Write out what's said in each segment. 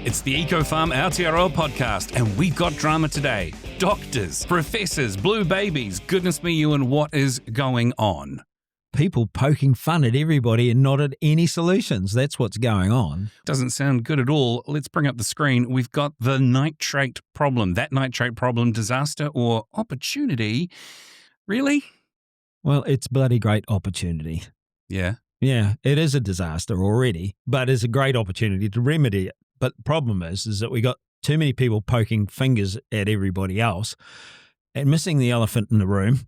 It's the EcoFarm Aotearoa podcast, and we've got drama today. Doctors, professors, blue babies. Goodness me, Ewan, what is going on? People poking fun at everybody and not at any solutions. That's what's going on. Doesn't sound good at all. Let's bring up the screen. We've got the nitrate problem. That nitrate problem, disaster or opportunity? Really? Well, it's bloody great opportunity. Yeah. Yeah, it is a disaster already, but it's a great opportunity to remedy it. But the problem is that we got too many people poking fingers at everybody else and missing the elephant in the room.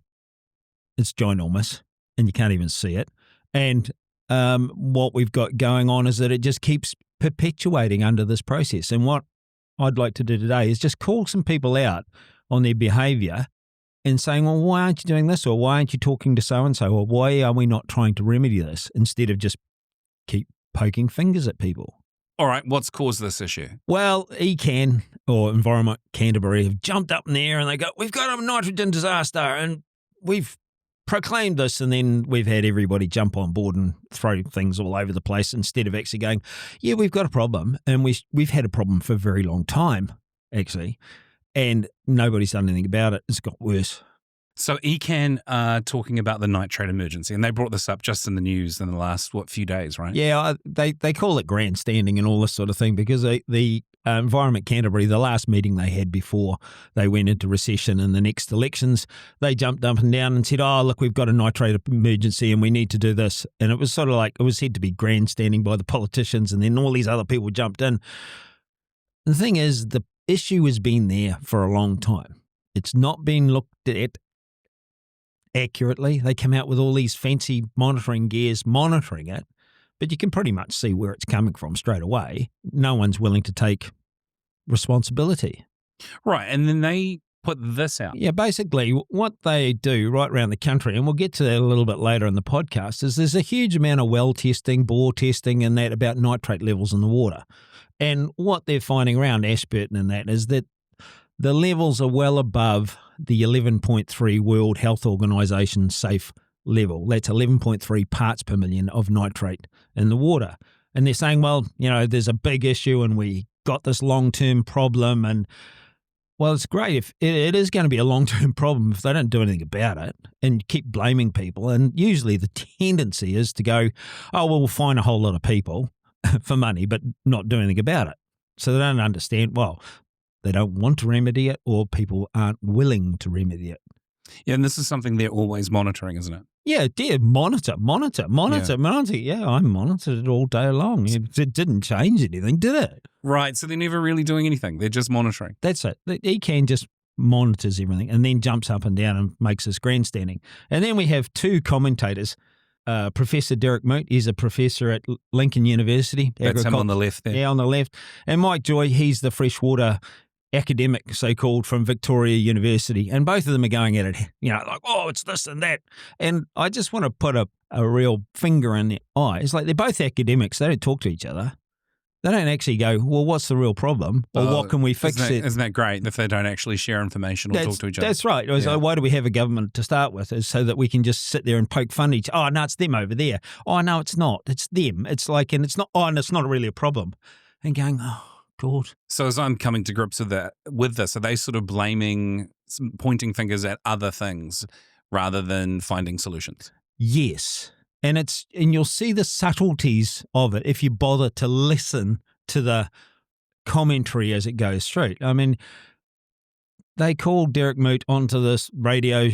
It's ginormous and you can't even see it. And what we've got going on is that it just keeps perpetuating under this process. And what I'd like to do today is just call some people out on their behaviour and saying, well, why aren't you doing this? Or why aren't you talking to so-and-so? Or why are we not trying to remedy this instead of just keep poking fingers at people? All right, what's caused this issue? Well, ECAN, or Environment Canterbury, have jumped up in the air and they go, we've got a nitrogen disaster and we've proclaimed this, and then we've had everybody jump on board and throw things all over the place instead of actually going, yeah, we've got a problem, and we've had a problem for a very long time, actually, and nobody's done anything about it. It's got worse. So ECAN are talking about the nitrate emergency, and they brought this up just in the news in the last, few days, right? Yeah, they call it grandstanding and all this sort of thing because the Environment Canterbury, the last meeting they had before they went into recession in the next elections, they jumped up and down and said, oh, look, we've got a nitrate emergency and we need to do this. And it was sort of like, it was said to be grandstanding by the politicians, and then all these other people jumped in. The thing is, the issue has been there for a long time. It's not been looked at accurately. They come out with all these fancy monitoring gears monitoring it, but you can pretty much see where it's coming from straight away. No one's willing to take responsibility. Right, and then they put this out. Yeah, basically what they do right around the country, and we'll get to that a little bit later in the podcast, is there's a huge amount of well testing, bore testing and that about nitrate levels in the water. And what they're finding around Ashburton and that is that the levels are well above the 11.3 World Health Organization safe level. That's 11.3 parts per million of nitrate in the water. And they're saying, well, you know, there's a big issue and we got this long-term problem. And, well, it's great if it is going to be a long-term problem if they don't do anything about it and keep blaming people. And usually the tendency is to go, oh, well, we'll fine a whole lot of people for money, but not do anything about it. So they don't understand, well, they don't want to remedy it, or people aren't willing to remedy it. Yeah, and this is something they're always monitoring, isn't it? Yeah, dear, monitor. Yeah, I monitored it all day long. It didn't change anything, did it? Right, so they're never really doing anything. They're just monitoring. That's it. The ECAN just monitors everything and then jumps up and down and makes this grandstanding. And then we have two commentators. Professor Derek Moot, he's a professor at Lincoln University. That's him on the left there. Yeah, on the left. And Mike Joy, he's the freshwater academic, so-called, from Victoria University. And both of them are going at it, you know, like, oh, it's this and that. And I just want to put a real finger in their eye. It's like they're both academics. They don't talk to each other. They don't actually go, well, what's the real problem? Or what can we fix it? Isn't that great if they don't actually share information or talk to each other? That's right. Yeah. Like, why do we have a government to start with? Is so that we can just sit there and poke fun at each other. Oh, no, it's them over there. Oh, no, it's not. It's them. It's like, and it's not, oh, and it's not really a problem. And going, oh, God. So as I'm coming to grips with this, are they sort of pointing fingers at other things rather than finding solutions? Yes. And you'll see the subtleties of it if you bother to listen to the commentary as it goes through. I mean, they called Derek Moot onto this radio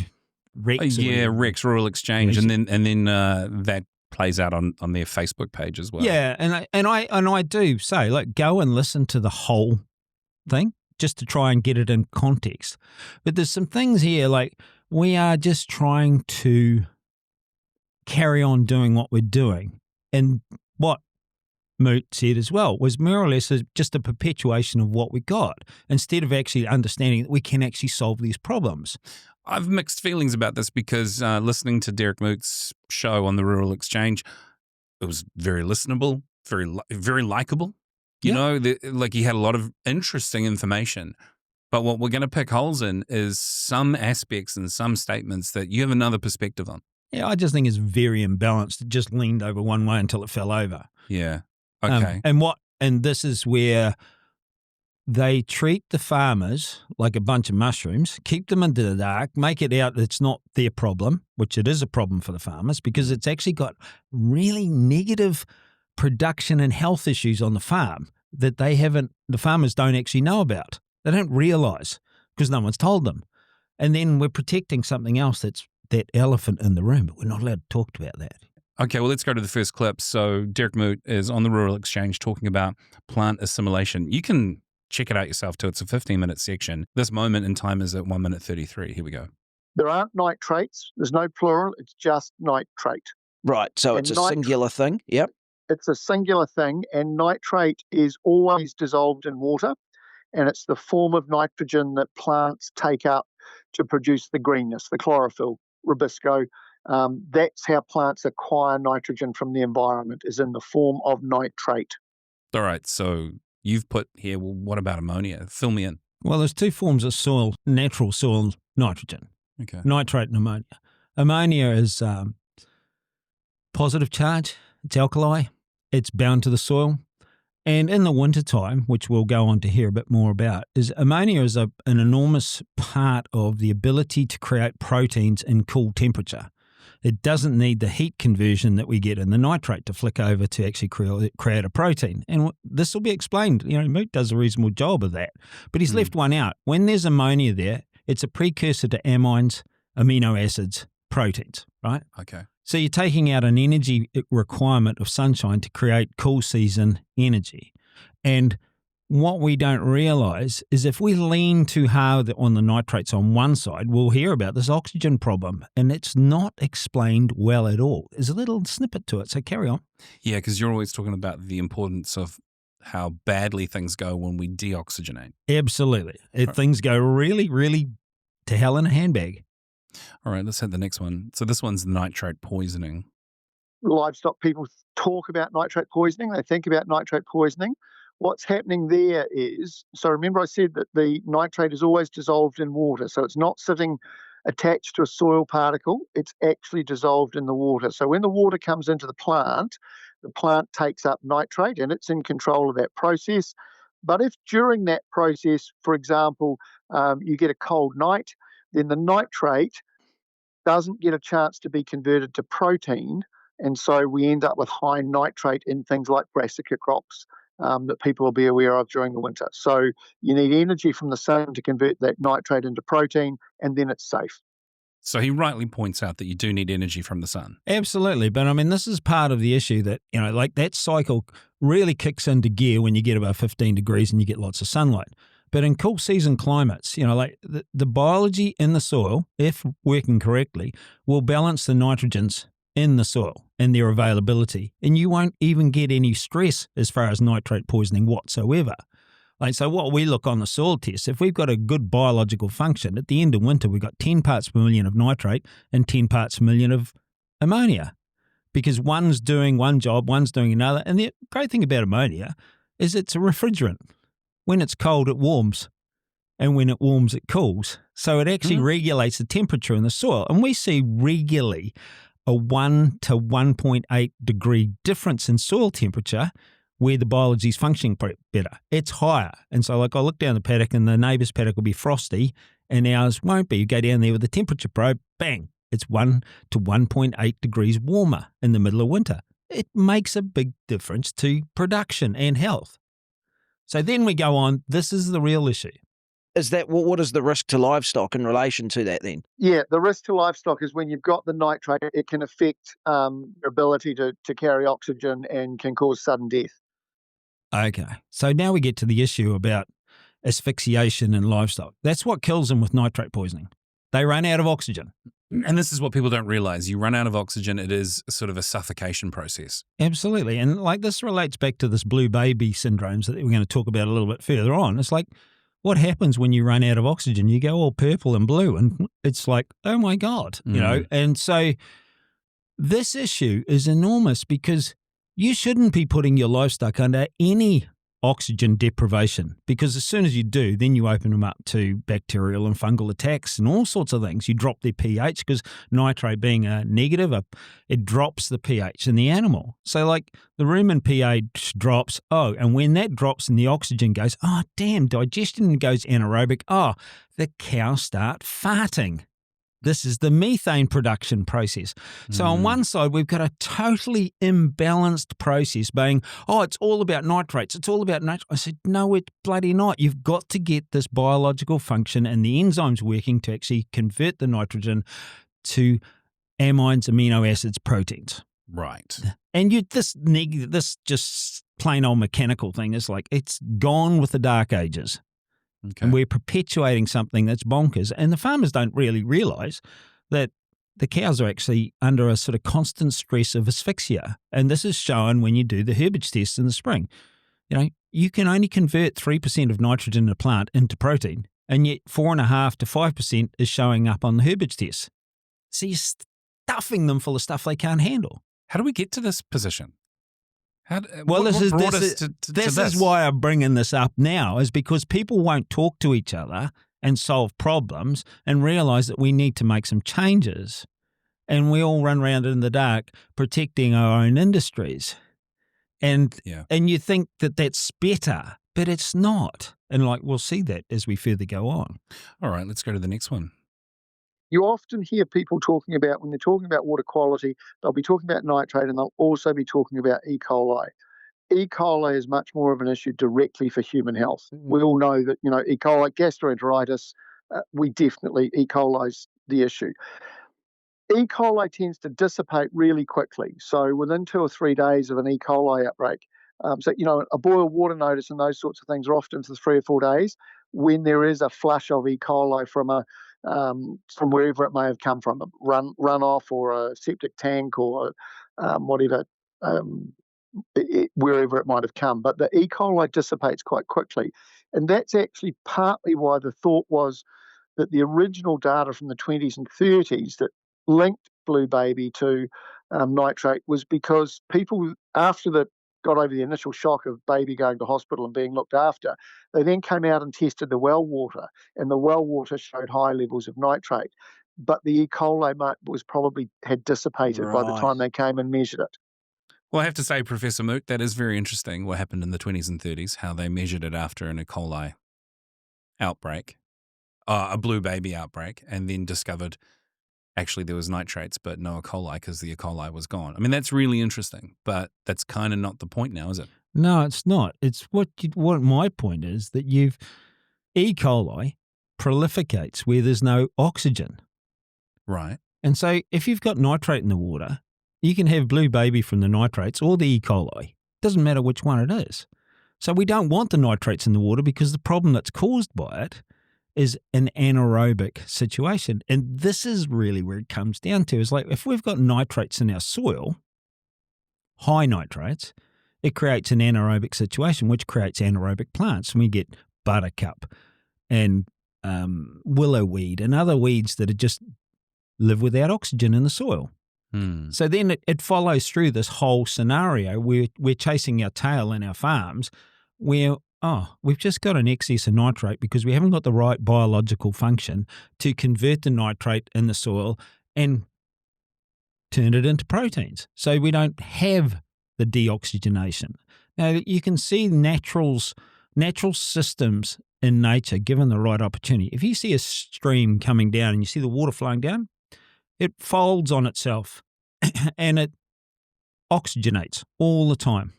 Rex. Rex Rural Exchange, and then that plays out on their Facebook page as well. Yeah, and I do say, like, go and listen to the whole thing just to try and get it in context. But there's some things here, like, we are just trying to carry on doing what we're doing. And what Moot said as well was more or less just a perpetuation of what we got, instead of actually understanding that we can actually solve these problems. I've mixed feelings about this because listening to Derek Moot's show on the Rural Exchange, it was very listenable, very likable. You know, like he had a lot of interesting information. But what we're going to pick holes in is some aspects and some statements that you have another perspective on. Yeah, I just think it's very imbalanced. It just leaned over one way until it fell over. Yeah. Okay. And this is where they treat the farmers like a bunch of mushrooms, keep them into the dark, make it out that it's not their problem, which it is a problem for the farmers because it's actually got really negative production and health issues on the farm that the farmers don't actually know about. They don't realise because no one's told them. And then we're protecting something else that's that elephant in the room, but we're not allowed to talk about that. Okay, well, let's go to the first clip. So Derek Moot is on the Rural Exchange talking about plant assimilation. You can check it out yourself too. It's a 15-minute section. This moment in time is at 1 minute 33. Here we go. There aren't nitrates. There's no plural. It's just nitrate. Right, so And it's a singular thing. Yep. It's a singular thing, and nitrate is always dissolved in water, and it's the form of nitrogen that plants take up to produce the greenness, the chlorophyll, rubisco. That's how plants acquire nitrogen from the environment, is in the form of nitrate. All right, so you've put here, well, what about ammonia? Fill me in. Well, there's two forms of soil, natural soil nitrogen, Okay. nitrate and ammonia. Ammonia is positive charge, it's alkali, it's bound to the soil. And in the wintertime, which we'll go on to hear a bit more about, is ammonia is an enormous part of the ability to create proteins in cool temperature. It doesn't need the heat conversion that we get in the nitrate to flick over to actually create a protein. And this will be explained. Moot does a reasonable job of that. But he's left one out. When there's ammonia there, it's a precursor to amines, amino acids, proteins, right? Okay. So you're taking out an energy requirement of sunshine to create cool season energy. And what we don't realise is if we lean too hard on the nitrates on one side, we'll hear about this oxygen problem, and it's not explained well at all. There's a little snippet to it, so carry on. Yeah, because you're always talking about the importance of how badly things go when we deoxygenate. Absolutely. Things go really, really to hell in a handbag. All right, let's hit the next one. So this one's nitrate poisoning. Livestock people talk about nitrate poisoning. They think about nitrate poisoning. What's happening there is, so remember I said that the nitrate is always dissolved in water. So it's not sitting attached to a soil particle. It's actually dissolved in the water. So when the water comes into the plant takes up nitrate and it's in control of that process. But if during that process, for example, you get a cold night, then the nitrate doesn't get a chance to be converted to protein. And so we end up with high nitrate in things like brassica crops that people will be aware of during the winter. So you need energy from the sun to convert that nitrate into protein, and then it's safe. So he rightly points out that you do need energy from the sun. Absolutely. But I mean, this is part of the issue that, like that cycle really kicks into gear when you get above 15 degrees and you get lots of sunlight. But in cool season climates, like the biology in the soil, if working correctly, will balance the nitrogens in the soil and their availability. And you won't even get any stress as far as nitrate poisoning whatsoever. So what we look on the soil test, if we've got a good biological function, at the end of winter, we've got 10 parts per million of nitrate and 10 parts per million of ammonia, because one's doing one job, one's doing another. And the great thing about ammonia is it's a refrigerant. When it's cold, it warms. And when it warms, it cools. So it actually regulates the temperature in the soil. And we see regularly a 1 to 1.8 degree difference in soil temperature where the biology's functioning better. It's higher. And so I look down the paddock and the neighbour's paddock will be frosty and ours won't be. You go down there with a temperature probe, bang, it's 1 to 1.8 degrees warmer in the middle of winter. It makes a big difference to production and health. So then we go on, this is the real issue. Is that what is the risk to livestock in relation to that then? Yeah, the risk to livestock is when you've got the nitrate, it can affect your ability to carry oxygen and can cause sudden death. Okay, so now we get to the issue about asphyxiation in livestock. That's what kills them with nitrate poisoning. They run out of oxygen. And this is what people don't realize. You run out of oxygen, it is sort of a suffocation process. Absolutely. And this relates back to this blue baby syndromes that we're going to talk about a little bit further on. It's like, what happens when you run out of oxygen? You go all purple and blue, and it's like, oh my God, And so this issue is enormous because you shouldn't be putting your livestock under any oxygen deprivation, because as soon as you do, then you open them up to bacterial and fungal attacks and all sorts of things. You drop their pH because nitrate being a negative, it drops the pH in the animal. So like the rumen pH drops, and when that drops and the oxygen goes, damn, digestion goes anaerobic, the cows start farting. This is the methane production process. So on one side, we've got a totally imbalanced process being, it's all about nitrates. It's all about nitrates. I said, no, it's bloody not. You've got to get this biological function and the enzymes working to actually convert the nitrogen to amines, amino acids, proteins. Right. And this just plain old mechanical thing is like, it's gone with the dark ages. Okay. And we're perpetuating something that's bonkers. And the farmers don't really realise that the cows are actually under a sort of constant stress of asphyxia. And this is shown when you do the herbage tests in the spring. You can only convert 3% of nitrogen in a plant into protein, and yet 4.5 to 5% is showing up on the herbage tests. So you're stuffing them full of stuff they can't handle. How do we get to this position? This is why I'm bringing this up now, is because people won't talk to each other and solve problems and realise that we need to make some changes. And we all run around in the dark protecting our own industries. And you think that that's better, but it's not. And we'll see that as we further go on. All right, let's go to the next one. You often hear people talking about, when they're talking about water quality, they'll be talking about nitrate and they'll also be talking about E. coli. E. coli is much more of an issue directly for human health. We all know that, E. coli, gastroenteritis, E. coli's the issue. E. coli tends to dissipate really quickly. So within 2 or 3 days of an E. coli outbreak, a boil water notice and those sorts of things are often for 3 or 4 days when there is a flush of E. coli from wherever it may have come from, a runoff or a septic tank or whatever, wherever it might have come. But the E. coli dissipates quite quickly. And that's actually partly why the thought was that the original data from the 20s and 30s that linked blue baby to nitrate was because people, after got over the initial shock of baby going to hospital and being looked after, they then came out and tested the well water, and the well water showed high levels of nitrate. But the E. coli was probably had dissipated by the time they came and measured it. Well, I have to say, Professor Mook, that is very interesting what happened in the 20s and 30s, how they measured it after an E. coli outbreak, a blue baby outbreak, and then discovered actually there was nitrates but no E. coli because the E. coli was gone. I mean, that's really interesting, but that's kind of not the point now, is it? No, it's not. It's what my point is, that E. coli prolificates where there's no oxygen. Right. And so if you've got nitrate in the water, you can have blue baby from the nitrates or the E. coli. Doesn't matter which one it is. So we don't want the nitrates in the water because the problem that's caused by it is an anaerobic situation. And this is really where it comes down to, is like if we've got nitrates in our soil, high nitrates, it creates an anaerobic situation, which creates anaerobic plants. And we get buttercup and willow weed and other weeds that are just live without oxygen in the soil. So then it follows through this whole scenario where we're chasing our tail in our farms where, we've just got an excess of nitrate because we haven't got the right biological function to convert the nitrate in the soil and turn it into proteins. So we don't have the deoxygenation. Now, you can see natural systems in nature, given the right opportunity. If you see a stream coming down and you see the water flowing down, it folds on itself and it oxygenates all the time,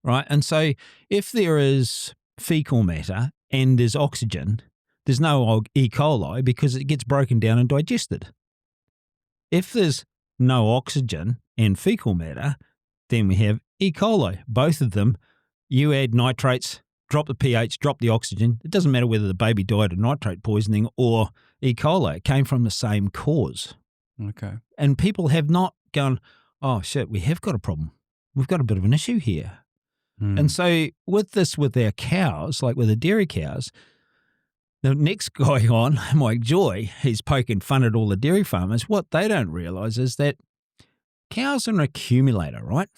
right? And so if there is fecal matter and there's oxygen, there's no E. coli because it gets broken down and digested. If there's no oxygen and fecal matter, then we have E. coli. Both of them, you add nitrates, drop the pH, drop the oxygen. It doesn't matter whether the baby died of nitrate poisoning or E. coli. It came from the same cause. Okay. And people have not gone, oh, shit, we have got a problem. We've got a bit of an issue here. And so with our cows, like with the dairy cows, the next guy on, Mike Joy, he's poking fun at all the dairy farmers. What they don't realise is that cows are an accumulator, right?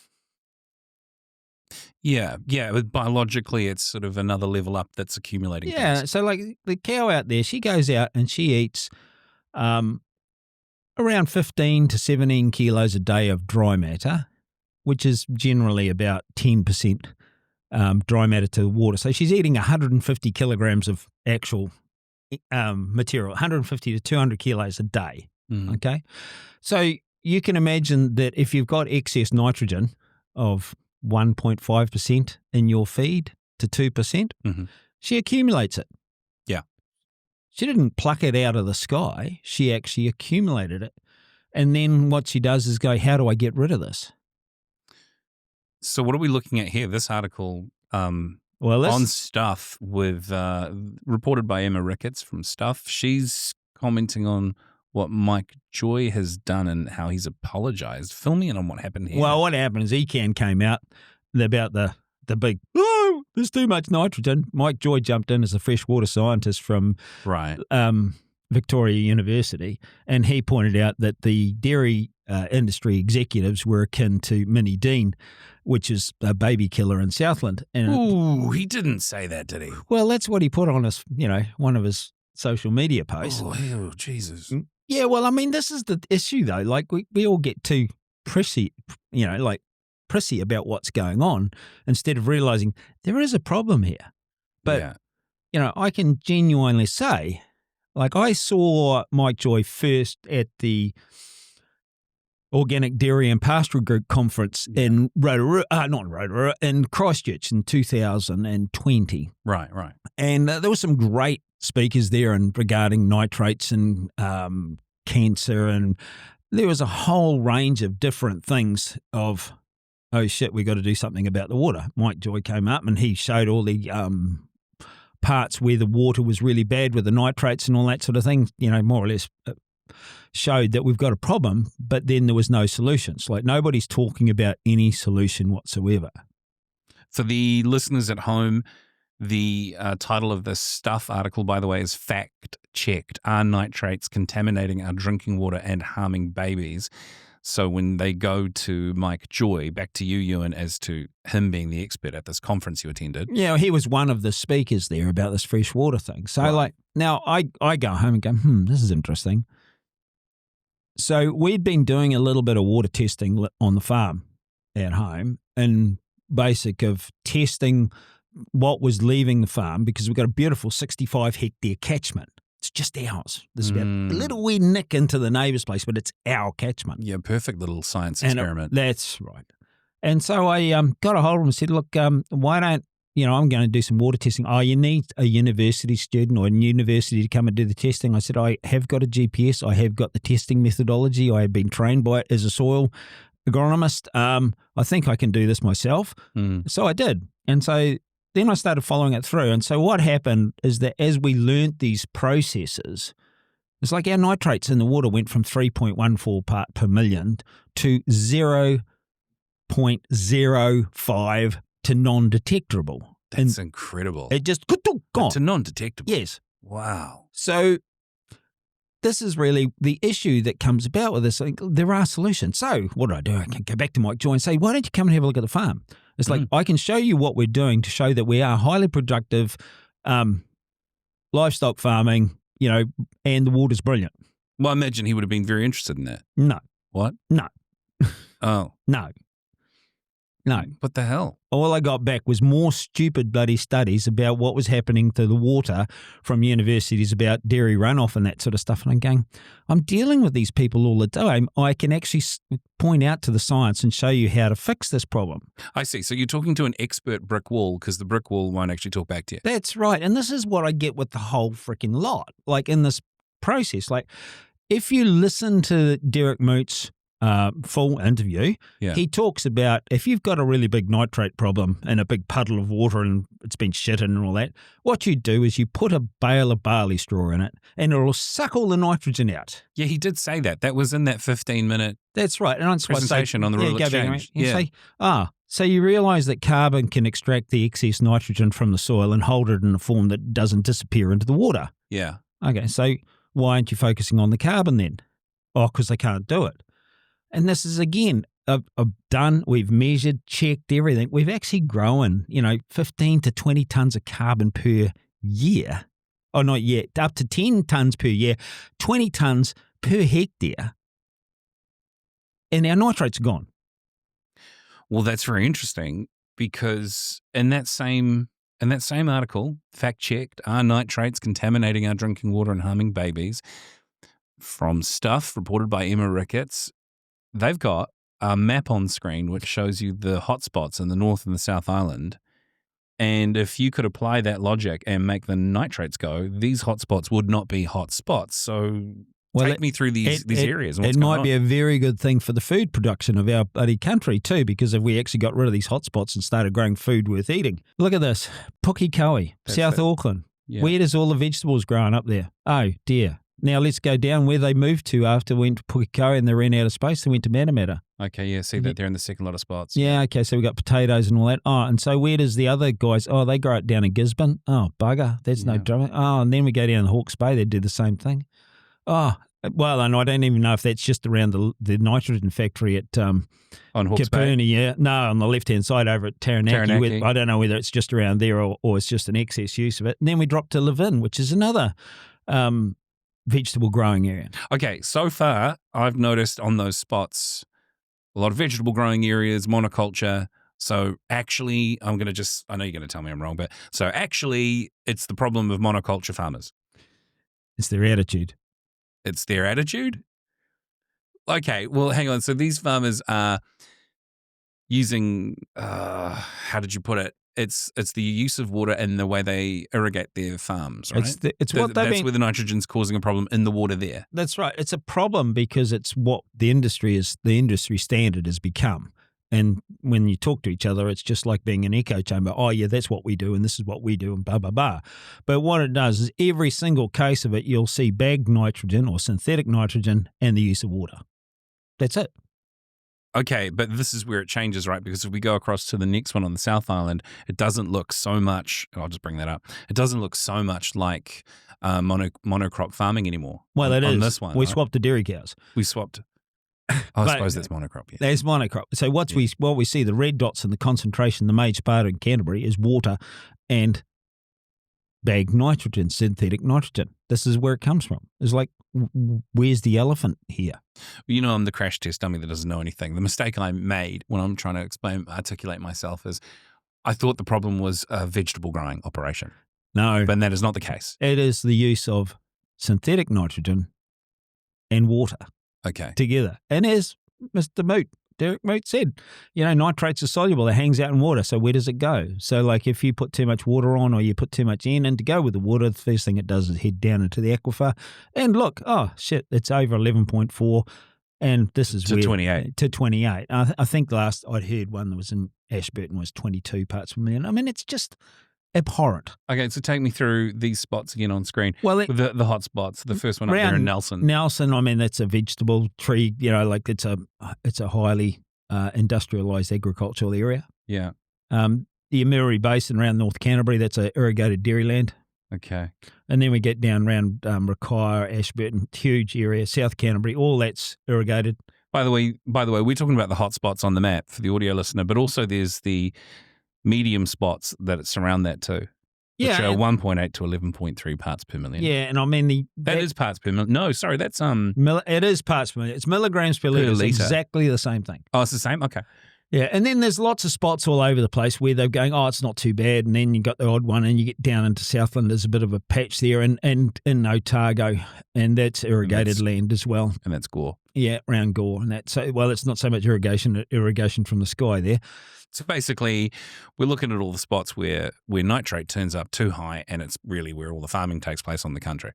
Yeah, but biologically it's sort of another level up that's accumulating Yeah, things. so like the cow out there, she goes out and she eats around 15 to 17 kilos a day of dry matter, which is generally about 10% dry matter to the water. So she's eating 150 kilograms of actual material, 150 to 200 kilos a day, okay? So you can imagine that if you've got excess nitrogen of 1.5% in your feed to 2%, she accumulates it. Yeah. She didn't pluck it out of the sky. She actually accumulated it. And then what she does is go, how do I get rid of this? So what are we looking at here? This article on Stuff with reported by Emma Ricketts from Stuff. She's commenting on what Mike Joy has done and how he's apologized. Fill me in on what happened here. Well, what happened is ECAN came out about the big, oh, there's too much nitrogen. Mike Joy jumped in as a freshwater scientist from Victoria University, and he pointed out that the dairy industry executives were akin to Minnie Dean, which is a baby killer in Southland. And he didn't say that, did he? Well, that's what he put on his, one of his social media posts. Oh, Jesus. Yeah, well, I mean, this is the issue, though. Like, we all get too prissy, prissy about what's going on instead of realizing there is a problem here. But, I can genuinely say, like, I saw Mike Joy first at the Organic Dairy and Pastoral Group Conference in in Christchurch in 2020. Right. And there were some great speakers there regarding nitrates and cancer, and there was a whole range of different things of, oh shit, we got to do something about the water. Mike Joy came up and he showed all the parts where the water was really bad with the nitrates and all that sort of thing, more or less showed that we've got a problem, but then there was no solutions. Like, nobody's talking about any solution whatsoever. For the listeners at home, the title of this Stuff article, by the way, is Fact Checked. Are nitrates contaminating our drinking water and harming babies? So when they go to Mike Joy, back to you, Ewan, as to him being the expert at this conference you attended. Yeah, he was one of the speakers there about this fresh water thing. So now I go home and go, this is interesting. So we'd been doing a little bit of water testing on the farm at home, and basic of testing what was leaving the farm, because we've got a beautiful 65 hectare catchment. It's just ours. There's about a little wee nick into the neighbour's place, but it's our catchment. Yeah, perfect little science experiment. That's right. And so I got a hold of him and said, look, why don't, I'm going to do some water testing. Oh, you need a university student or a university to come and do the testing. I said, I have got a GPS. I have got the testing methodology. I have been trained by it as a soil agronomist. I think I can do this myself. So I did. And so then I started following it through. And so what happened is that as we learnt these processes, it's like our nitrates in the water went from 3.14 part per million to 0.05 to non-detectable. That's incredible. It just gone. To non-detectable. Yes. Wow. So this is really the issue that comes about with this. Like, there are solutions. So what do? I can go back to Mike Joy and say, why don't you come and have a look at the farm? It's like, I can show you what we're doing to show that we are highly productive livestock farming, and the water's brilliant. Well, I imagine he would have been very interested in that. No. What? No. Oh. No. What the hell? All I got back was more stupid bloody studies about what was happening to the water from universities about dairy runoff and that sort of stuff. And I'm going, I'm dealing with these people all the time. I can actually point out to the science and show you how to fix this problem. I see. So you're talking to an expert brick wall because the brick wall won't actually talk back to you. That's right. And this is what I get with the whole freaking lot. Like, in this process, like, if you listen to Derek Moot's full interview, he talks about if you've got a really big nitrate problem in a big puddle of water and it's been shitted and all that, what you do is you put a bale of barley straw in it and it'll suck all the nitrogen out. Yeah, he did say that. That was in that 15-minute That's right. And presentation on the Rural Exchange. Say, so you realise that carbon can extract the excess nitrogen from the soil and hold it in a form that doesn't disappear into the water. Yeah. Okay, so why aren't you focusing on the carbon then? Oh, because they can't do it. And this is, again, done, we've measured, checked everything. We've actually grown, 15 to 20 tonnes of carbon per year. Oh, not yet, up to 10 tonnes per year, 20 tonnes per hectare. And our nitrates are gone. Well, that's very interesting because in that same article, fact checked, are nitrates contaminating our drinking water and harming babies? From stuff reported by Emma Ricketts, they've got a map on screen which shows you the hotspots in the North and the South Island. And if you could apply that logic and make the nitrates go, these hotspots would not be hotspots. So take me through these areas. And what's it going might on. be a very good thing for the food production of our bloody country too, because if we actually got rid of these hotspots and started growing food worth eating. Look at this, Pukekohe, South Auckland. Yeah. Where does all the vegetables growing up there? Oh dear. Now let's go down where they moved to after we went to Pukekohe and they ran out of space. They went to Matamata. Okay, yeah, see that there in the second lot of spots. Yeah, okay, so we got potatoes and all that. Oh, and so where does the other guys, they grow it down in Gisborne. Oh, bugger, there's no drama. Oh, and then we go down to Hawke's Bay, they do the same thing. Oh, well, and I don't even know if that's just around the nitrogen factory at On Hawke's Bay? yeah. No, on the left-hand side over at Taranaki. Taranaki. I don't know whether it's just around there or it's just an excess use of it. And then we drop to Levin, which is another vegetable growing area. Okay, so far I've noticed on those spots a lot of vegetable growing areas, monoculture. So actually, I know you're going to tell me I'm wrong, but so actually it's the problem of monoculture farmers. It's their attitude. It's their attitude? Okay, well, hang on. So these farmers are using, how did you put it? It's the use of water and the way they irrigate their farms, right? That's where the nitrogen's causing a problem in the water there. That's right. It's a problem because it's what the industry standard has become. And when you talk to each other, it's just like being an echo chamber. Oh, yeah, that's what we do, and this is what we do, and blah, blah, blah. But what it does is every single case of it, you'll see bagged nitrogen or synthetic nitrogen and the use of water. That's it. Okay, but this is where it changes, right? Because if we go across to the next one on the South Island, it doesn't look so much, I'll just bring that up, it doesn't look so much like monocrop farming anymore. Well, it is. On this one. We right? swapped the dairy cows. We swapped. I suppose that's monocrop, yeah. There's monocrop. So what we see, the red dots in the concentration, the major part in Canterbury is water and bagged nitrogen, synthetic nitrogen. This is where it comes from. It's like, where's the elephant here? You know, I'm the crash test dummy that doesn't know anything. The mistake I made when I'm trying to articulate myself is I thought the problem was a vegetable growing operation. No. But that is not the case. It is the use of synthetic nitrogen and water. Okay. Together. And as Derek Moot said, nitrates are soluble. It hangs out in water. So where does it go? So like if you put too much water on or you put too much in, and to go with the water, the first thing it does is head down into the aquifer. And look, it's over 11.4. And this is to 28. To 28. I think last I'd heard one that was in Ashburton was 22 parts per million. I mean, it's just abhorrent. Okay, so take me through these spots again on screen. Well, the hot spots. The first one up there in Nelson. Nelson, I mean, that's a vegetable tree. It's a highly industrialised agricultural area. Yeah. The Aotearoa Basin around North Canterbury, that's a irrigated dairyland. Okay. And then we get down around Rakaia, Ashburton, huge area, South Canterbury, all that's irrigated. By the way, we're talking about the hot spots on the map for the audio listener, but also there's the medium spots that surround that too. Which are 1.8 to 11.3 parts per million. Yeah, and I mean that is parts per million. No, sorry, that's it is parts per million. It's milligrams per litre. It's exactly the same thing. Oh, it's the same? Okay. Yeah, and then there's lots of spots all over the place where they're going, it's not too bad, and then you got the odd one, and you get down into Southland, there's a bit of a patch there, and in Otago, and that's irrigated land as well. And that's Gore. Yeah, around Gore, and it's not so much irrigation from the sky there. So basically, we're looking at all the spots where nitrate turns up too high, and it's really where all the farming takes place on the country.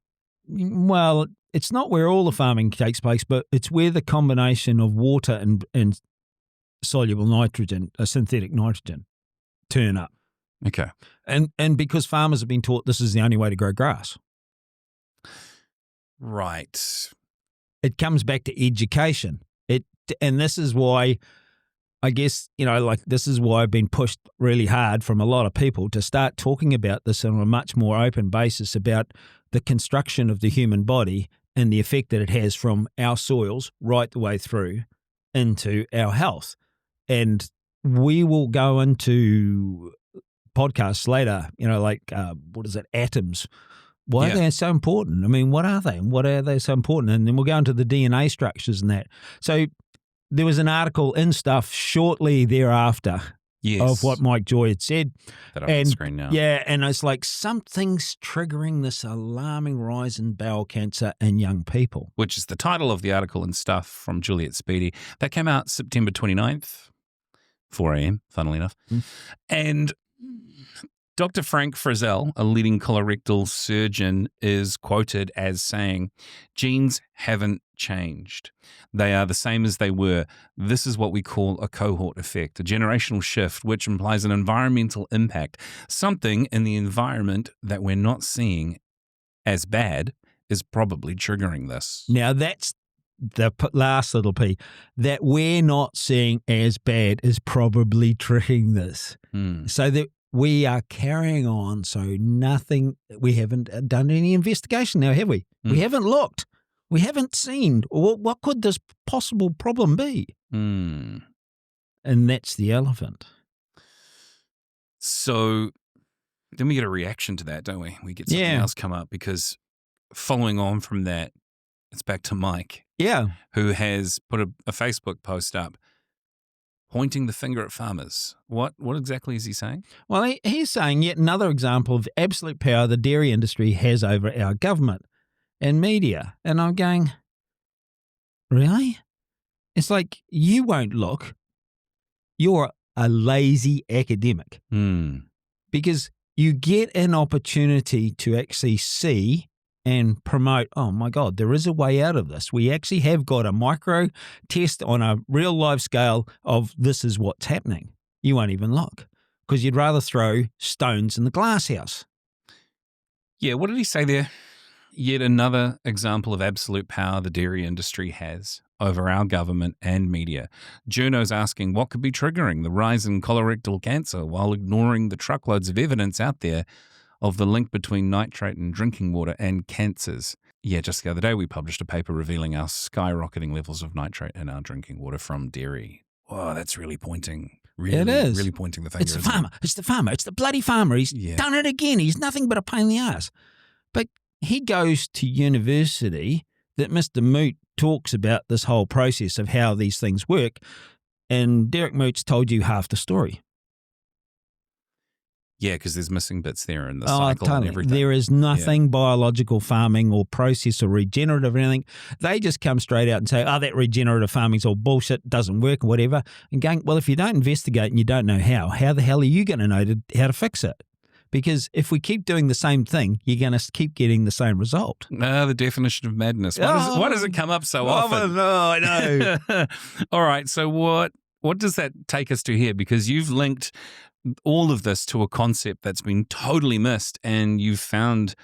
Well, it's not where all the farming takes place, but it's where the combination of water and soluble nitrogen, synthetic nitrogen, turn up. Okay. And because farmers have been taught this is the only way to grow grass. Right. It comes back to education. And this is why, I guess, this is why I've been pushed really hard from a lot of people to start talking about this on a much more open basis about the construction of the human body and the effect that it has from our soils right the way through into our health. And we will go into podcasts later, atoms. Why are they so important? I mean, what are they? And what are they so important? And then we'll go into the DNA structures and that. So there was an article in Stuff shortly thereafter of what Mike Joy had said. That on the screen now. Yeah, and it's like something's triggering this alarming rise in bowel cancer in young people. Which is the title of the article in Stuff from Juliet Speedy. That came out September 29th, 4 a.m., funnily enough. And Dr. Frank Frizzell, a leading colorectal surgeon, is quoted as saying, genes haven't changed. They are the same as they were. This is what we call a cohort effect, a generational shift, which implies an environmental impact. Something in the environment that we're not seeing as bad is probably triggering this. Now, that's the last little P. That we're not seeing as bad is probably triggering this. So that we are carrying on, so nothing, we haven't done any investigation now, have we? We haven't looked. We haven't seen what could this possible problem be? And that's the elephant. So then we get a reaction to that, don't we? We get something else come up because following on from that, it's back to Mike. Yeah. Who has put a Facebook post up pointing the finger at farmers. What exactly is he saying? Well, he's saying yet another example of absolute power the dairy industry has over our government and media. And I'm going, really? It's like, you won't look. You're a lazy academic. Because you get an opportunity to actually see and promote, oh my God, there is a way out of this. We actually have got a micro test on a real life scale of this is what's happening. You won't even look because you'd rather throw stones in the glass house. Yeah, what did he say there? Yet another example of absolute power the dairy industry has over our government and media. Journo's asking what could be triggering the rise in colorectal cancer while ignoring the truckloads of evidence out there of the link between nitrate in drinking water and cancers. Yeah, just the other day we published a paper revealing our skyrocketing levels of nitrate in our drinking water from dairy. Oh, that's really pointing. It is. Really pointing the finger. It's the farmer. It's the farmer. It's the bloody farmer. He's done it again. He's nothing but a pain in the ass. But he goes to university that Mr. Moot talks about this whole process of how these things work, and Derek Moot's told you half the story. Yeah, because there's missing bits there in the cycle and everything. There is nothing biological farming or process or regenerative or anything. They just come straight out and say, oh, that regenerative farming's all bullshit, doesn't work or whatever. And going, well, if you don't investigate and you don't know how the hell are you going to know how to fix it? Because if we keep doing the same thing, you're going to keep getting the same result. The definition of madness. Why does it come up so often? I know. All right, so what does that take us to here? Because you've linked all of this to a concept that's been totally missed, and you've found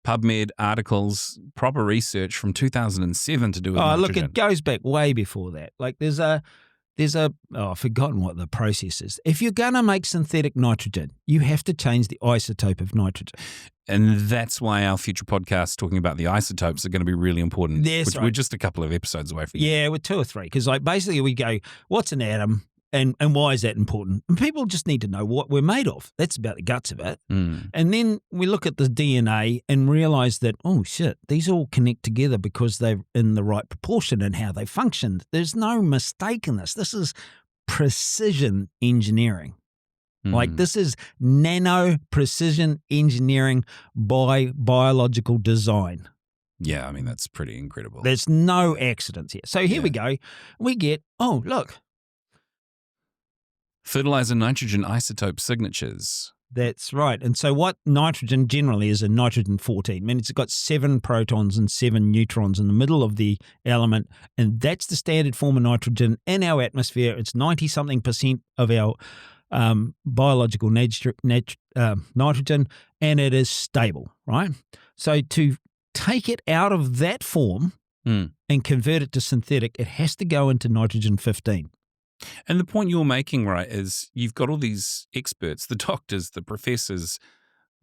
PubMed articles, proper research from 2007 to do with nitrogen. Look, it goes back way before that. Like there's I've forgotten what the process is. If you're going to make synthetic nitrogen, you have to change the isotope of nitrogen. And that's why our future podcasts talking about the isotopes are going to be really important. That's right. We're just a couple of episodes away from Yeah, we're 2 or 3. Because basically we go, what's an atom? And why is that important? And people just need to know what we're made of. That's about the guts of it. And then we look at the DNA and realize that, oh, shit, these all connect together because they're in the right proportion and how they function. There's no mistake in this. This is precision engineering. Like this is nano precision engineering by biological design. Yeah, I mean, that's pretty incredible. There's no accidents here. So here we go. We get, oh, look. Fertilizer nitrogen isotope signatures. That's right. And so what nitrogen generally is a nitrogen-14. I mean, it's got 7 protons and 7 neutrons in the middle of the element, and that's the standard form of nitrogen in our atmosphere. It's 90-something% of our biological nitrogen, and it is stable, right? So to take it out of that form and convert it to synthetic, it has to go into nitrogen-15. And the point you're making, right, is you've got all these experts, the doctors, the professors,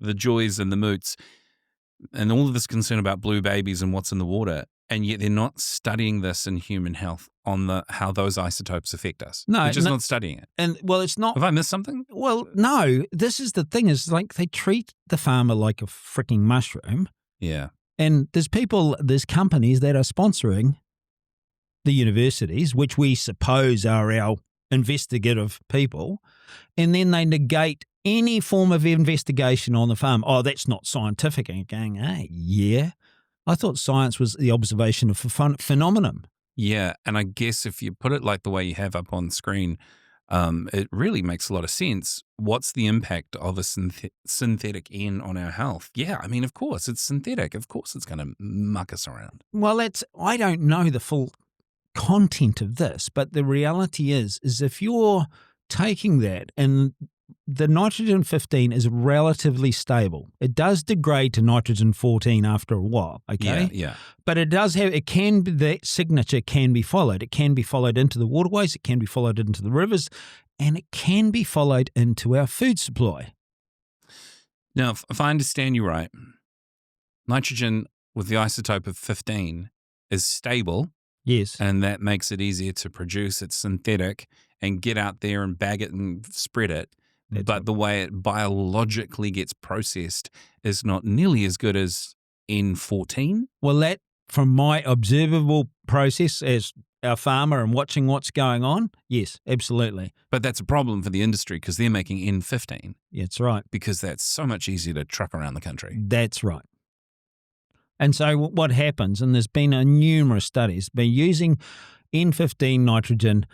the Joys and the Moots, and all of this concern about blue babies and what's in the water. And yet they're not studying this in human health on how those isotopes affect us. No, they're just not studying it. And well, it's not. Have I missed something? Well, no. This is the thing: is like they treat the farmer like a freaking mushroom. Yeah. And there's companies that are sponsoring the universities, which we suppose are our investigative people, and then they negate any form of investigation on the farm. Oh, that's not scientific. And going, hey, yeah. I thought science was the observation of a phenomenon. Yeah, and I guess if you put it like the way you have up on screen, it really makes a lot of sense. What's the impact of a synthetic N on our health? Yeah, I mean, of course, it's synthetic. Of course it's going to muck us around. Well, I don't know the full content of this, but the reality is if you're taking that and the nitrogen-15 is relatively stable. It does degrade to nitrogen-14 after a while, okay? Yeah. But that signature can be followed. It can be followed into the waterways, it can be followed into the rivers, and it can be followed into our food supply. Now, if I understand you right, nitrogen with the isotope of 15 is stable. Yes. And that makes it easier to produce. It's synthetic and get out there and bag it and spread it. But the way it biologically gets processed is not nearly as good as N14. Well, that, from my observable process as our farmer and watching what's going on, yes, absolutely. But that's a problem for the industry because they're making N15. That's right. Because that's so much easier to truck around the country. That's right. And so what happens, and there's been numerous studies, been using N15 nitrogen,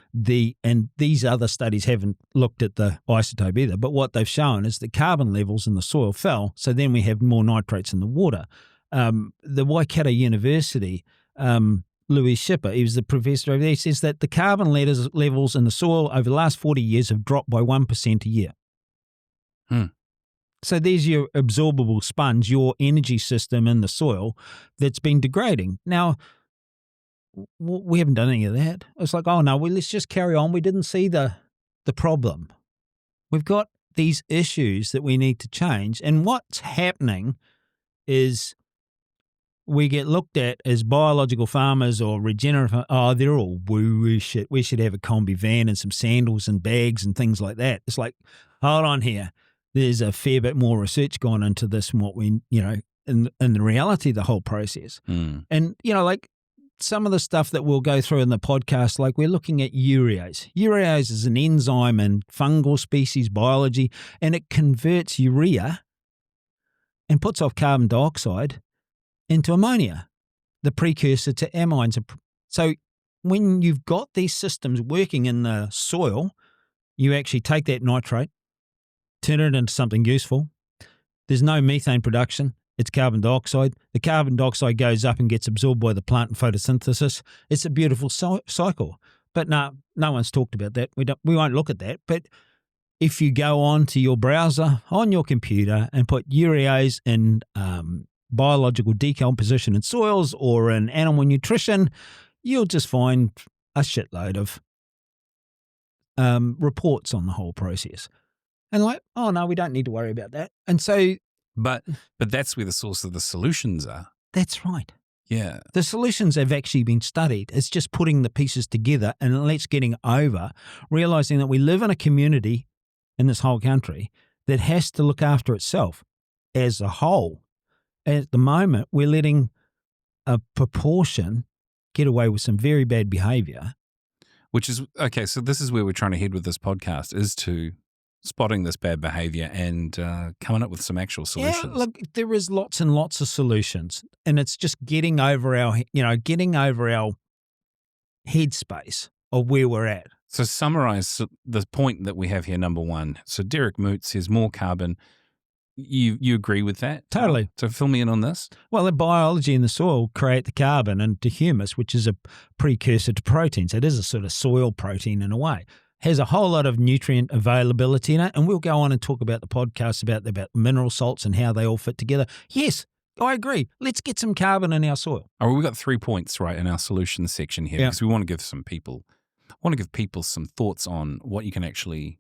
and these other studies haven't looked at the isotope either, but what they've shown is the carbon levels in the soil fell, so then we have more nitrates in the water. The Waikato University, Louis Schipper, he was the professor over there, he says that the carbon levels in the soil over the last 40 years have dropped by 1% a year. So there's your absorbable sponge, your energy system in the soil that's been degrading. Now, we haven't done any of that. It's like, oh no, let's just carry on. We didn't see the problem. We've got these issues that we need to change. And what's happening is we get looked at as biological farmers or regenerative. Oh, they're all woo-woo shit. We should have a combi van and some sandals and bags and things like that. It's like, hold on here. There's a fair bit more research gone into this and what we, in the reality of the whole process. And, like some of the stuff that we'll go through in the podcast, like we're looking at urease. Urease is an enzyme in fungal species biology, and it converts urea and puts off carbon dioxide into ammonia, the precursor to amines. So when you've got these systems working in the soil, you actually take that nitrate, turn it into something useful. There's no methane production. It's carbon dioxide. The carbon dioxide goes up and gets absorbed by the plant in photosynthesis. It's a beautiful cycle. But no one's talked about that. We won't look at that. But if you go on to your browser on your computer and put urease in biological decomposition in soils or in animal nutrition, you'll just find a shitload of reports on the whole process. And like, oh no, we don't need to worry about that. And so, but that's where the source of the solutions are. That's right. Yeah, the solutions have actually been studied. It's just putting the pieces together and let's getting over realizing that we live in a community in this whole country that has to look after itself as a whole. At the moment, we're letting a proportion get away with some very bad behavior. Which is okay. So this is where we're trying to head with this podcast, is to spotting this bad behavior and coming up with some actual solutions. Yeah, look, there is lots and lots of solutions, and it's just getting over our headspace of where we're at. So summarize the point that we have here, number one. So Derek Moot says more carbon. You agree with that? Totally. So fill me in on this. Well, the biology in the soil create the carbon into humus, which is a precursor to proteins. It is a sort of soil protein in a way. Has a whole lot of nutrient availability in it, and we'll go on and talk about the podcast about mineral salts and how they all fit together. Yes, I agree. Let's get some carbon in our soil. Oh, well, we've got 3 points right in our solutions section here because we want to give people some thoughts on what you can actually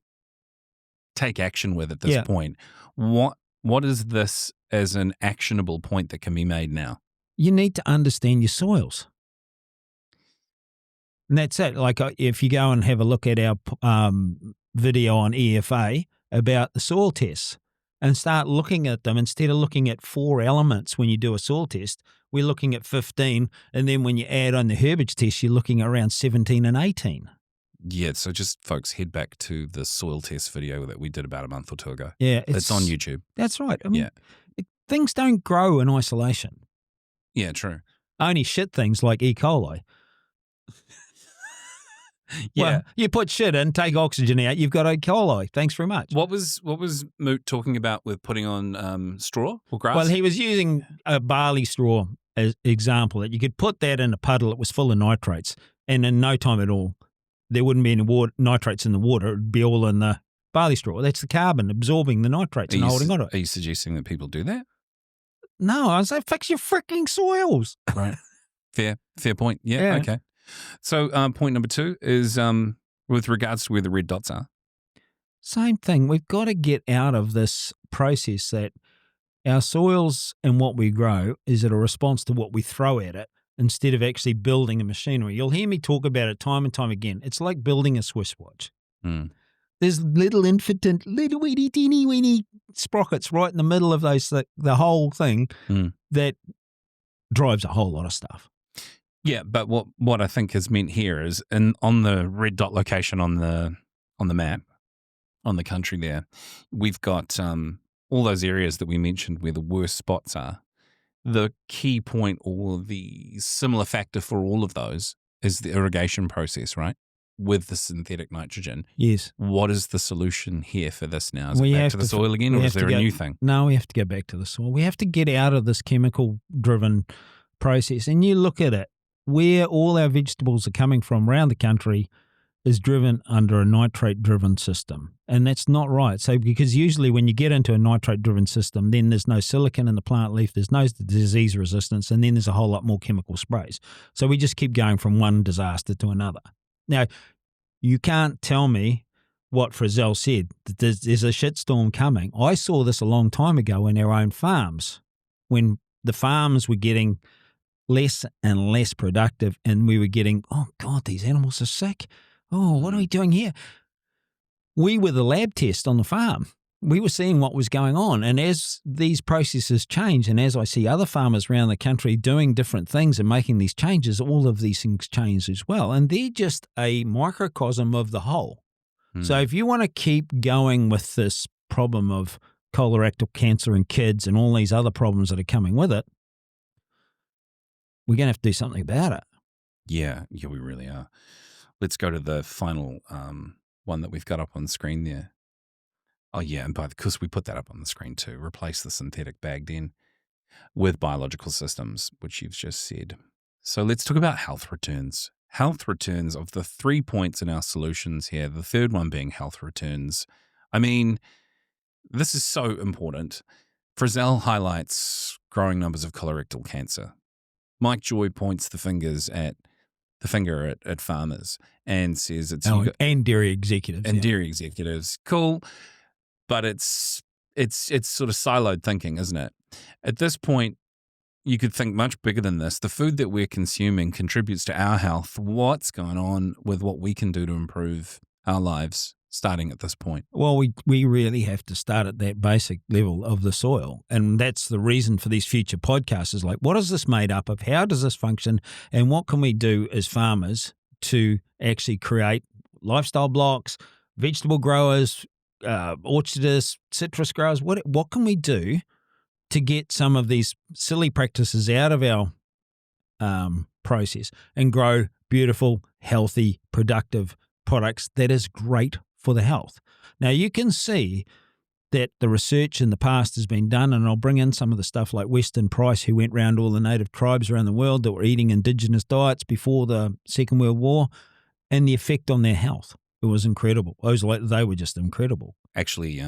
take action with at this point. What is this as an actionable point that can be made now? You need to understand your soils. And that's it. Like if you go and have a look at our video on EFA about the soil tests and start looking at them, instead of looking at 4 elements when you do a soil test, we're looking at 15. And then when you add on the herbage test, you're looking around 17 and 18. Yeah, so just folks, head back to the soil test video that we did about a month or 2 ago. Yeah. It's on YouTube. That's right. I mean, things don't grow in isolation. Yeah, true. Only shit things like E. coli. Yeah. Well, you put shit in, take oxygen out, you've got E. coli. Thanks very much. What was Moot talking about with putting on straw or grass? Well, he was using a barley straw as example. That you could put that in a puddle that was full of nitrates, and in no time at all, there wouldn't be any nitrates in the water. It would be all in the barley straw. That's the carbon absorbing the nitrates and holding on to it. Are you suggesting that people do that? No, I say fix your freaking soils. Right. Fair point. Yeah. Okay. So point number 2 is with regards to where the red dots are. Same thing. We've got to get out of this process that our soils and what we grow is a response to what we throw at it instead of actually building a machinery. You'll hear me talk about it time and time again. It's like building a Swiss watch. Mm. There's little weeny, teeny, weeny sprockets right in the middle of those, the whole thing that drives a whole lot of stuff. Yeah, but what I think is meant here is on the red dot location on the map, on the country there, we've got all those areas that we mentioned where the worst spots are. The key point or the similar factor for all of those is the irrigation process, right? With the synthetic nitrogen. Yes. What is the solution here for this now? Is it back to the soil again, or is there a new thing? No, we have to go back to the soil. We have to get out of this chemical-driven process. And you look at it, where all our vegetables are coming from around the country is driven under a nitrate-driven system. And that's not right. So because usually when you get into a nitrate-driven system, then there's no silicon in the plant leaf, there's no disease resistance, and then there's a whole lot more chemical sprays. So we just keep going from one disaster to another. Now, you can't tell me what Frizzell said, that there's a shitstorm coming. I saw this a long time ago in our own farms, when the farms were getting less and less productive, and we were getting, oh, God, these animals are sick. Oh, what are we doing here? We were the lab test on the farm. We were seeing what was going on. And as these processes change, and as I see other farmers around the country doing different things and making these changes, all of these things change as well. And they're just a microcosm of the whole. So if you want to keep going with this problem of colorectal cancer in kids and all these other problems that are coming with it, we're going to have to do something about it. Yeah, we really are. Let's go to the final one that we've got up on the screen there. Oh, yeah, and because we put that up on the screen too, replace the synthetic bagged in with biological systems, which you've just said. So let's talk about health returns. Health returns, of the 3 points in our solutions here, the third one being health returns. I mean, this is so important. Frizzell highlights growing numbers of colorectal cancer. Mike Joy points the finger at farmers and says it's and dairy executives dairy executives. Cool, but it's sort of siloed thinking, isn't it? At this point, you could think much bigger than this. The food that we're consuming contributes to our health. What's going on with what we can do to improve our lives starting at this point? Well, we really have to start at that basic level of the soil. And that's the reason for these future podcasts is like, what is this made up of? How does this function? And what can we do as farmers to actually create lifestyle blocks, vegetable growers, orchardists, citrus growers? What can we do to get some of these silly practices out of our process and grow beautiful, healthy, productive products that is great for the health? Now, you can see that the research in the past has been done, and I'll bring in some of the stuff like Weston Price, who went around all the native tribes around the world that were eating indigenous diets before the Second World War, and the effect on their health. It was incredible. They were just incredible. Actually,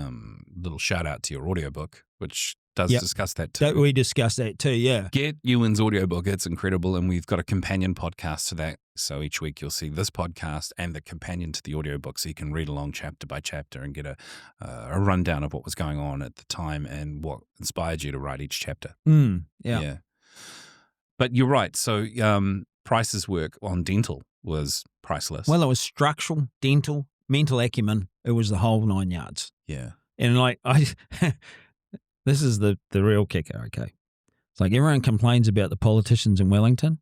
little shout out to your audiobook, which does discuss that too. We discussed that too, yeah. Get Ewan's audiobook. It's incredible. And we've got a companion podcast to that. So each week you'll see this podcast and the companion to the audiobook, so you can read along chapter by chapter and get a rundown of what was going on at the time and what inspired you to write each chapter. Yeah. But you're right. So Price's work on dental was priceless. Well, it was structural, dental, mental acumen. It was the whole 9 yards. Yeah. And this is the real kicker, okay? It's like everyone complains about the politicians in Wellington.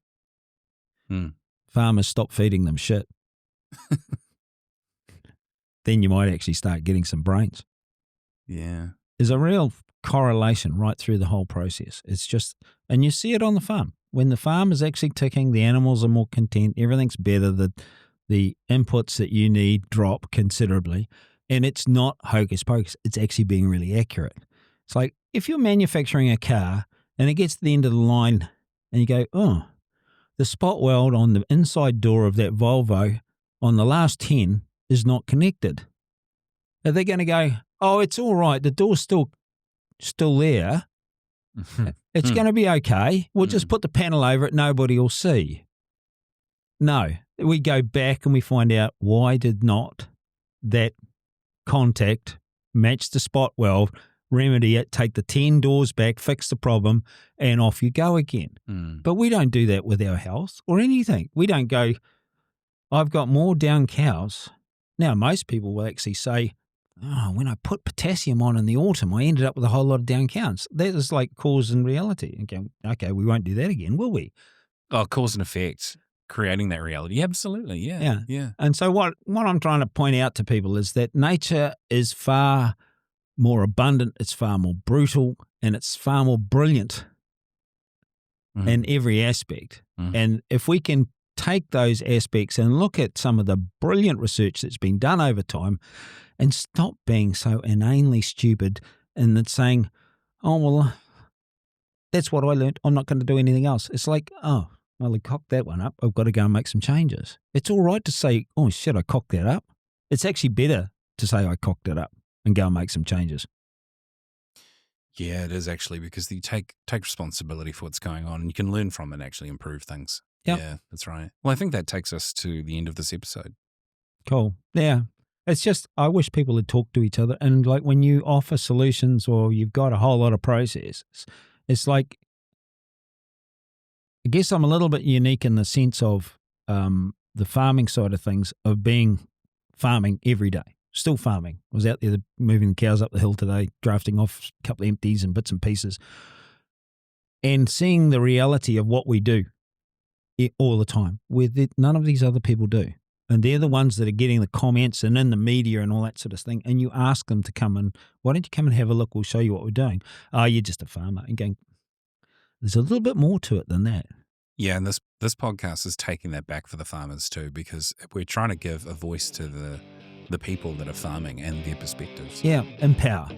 Farmers stop feeding them shit. Then you might actually start getting some brains. Yeah. There's a real correlation right through the whole process. It's just, and you see it on the farm. When the farm is actually ticking, the animals are more content, everything's better, the inputs that you need drop considerably, and it's not hocus pocus. It's actually being really accurate. It's like if you're manufacturing a car and it gets to the end of the line and you go, oh, the spot weld on the inside door of that Volvo on the last 10 is not connected. Are they going to go, oh, it's all right, the door's still there. It's going to be okay. We'll just put the panel over it. Nobody will see. No, we go back and we find out why did not that contact match the spot weld, remedy it, take the 10 doors back, fix the problem, and off you go again. But we don't do that with our health or anything. We don't go, I've got more down cows. Now, most people will actually say, oh, when I put potassium on in the autumn, I ended up with a whole lot of down cows. That is like cause and reality. Okay, we won't do that again, will we? Oh, cause and effect, creating that reality. Absolutely, yeah. And so what I'm trying to point out to people is that nature is far more abundant, it's far more brutal, and it's far more brilliant in every aspect. And if we can take those aspects and look at some of the brilliant research that's been done over time and stop being so inanely stupid and then saying, oh, well, that's what I learned. I'm not going to do anything else. It's like, oh, well, I cocked that one up. I've got to go and make some changes. It's all right to say, oh, shit, I cocked that up. It's actually better to say I cocked it up and go and make some changes. Yeah, it is actually, because you take responsibility for what's going on and you can learn from it and actually improve things. Yep. Yeah, that's right. Well, I think that takes us to the end of this episode. Cool. Yeah. It's just, I wish people had talked to each other. And like when you offer solutions or you've got a whole lot of processes, it's like, I guess I'm a little bit unique in the sense of the farming side of things, of being farming every day, still farming. I was out there moving the cows up the hill today, drafting off a couple of empties and bits and pieces, and seeing the reality of what we do all the time, where none of these other people do. And they're the ones that are getting the comments and in the media and all that sort of thing. And you ask them to come and, why don't you come and have a look? We'll show you what we're doing. Oh, you're just a farmer. And going, there's a little bit more to it than that. Yeah, and this podcast is taking that back for the farmers too, because we're trying to give a voice to the people that are farming and their perspectives. Yeah, empower.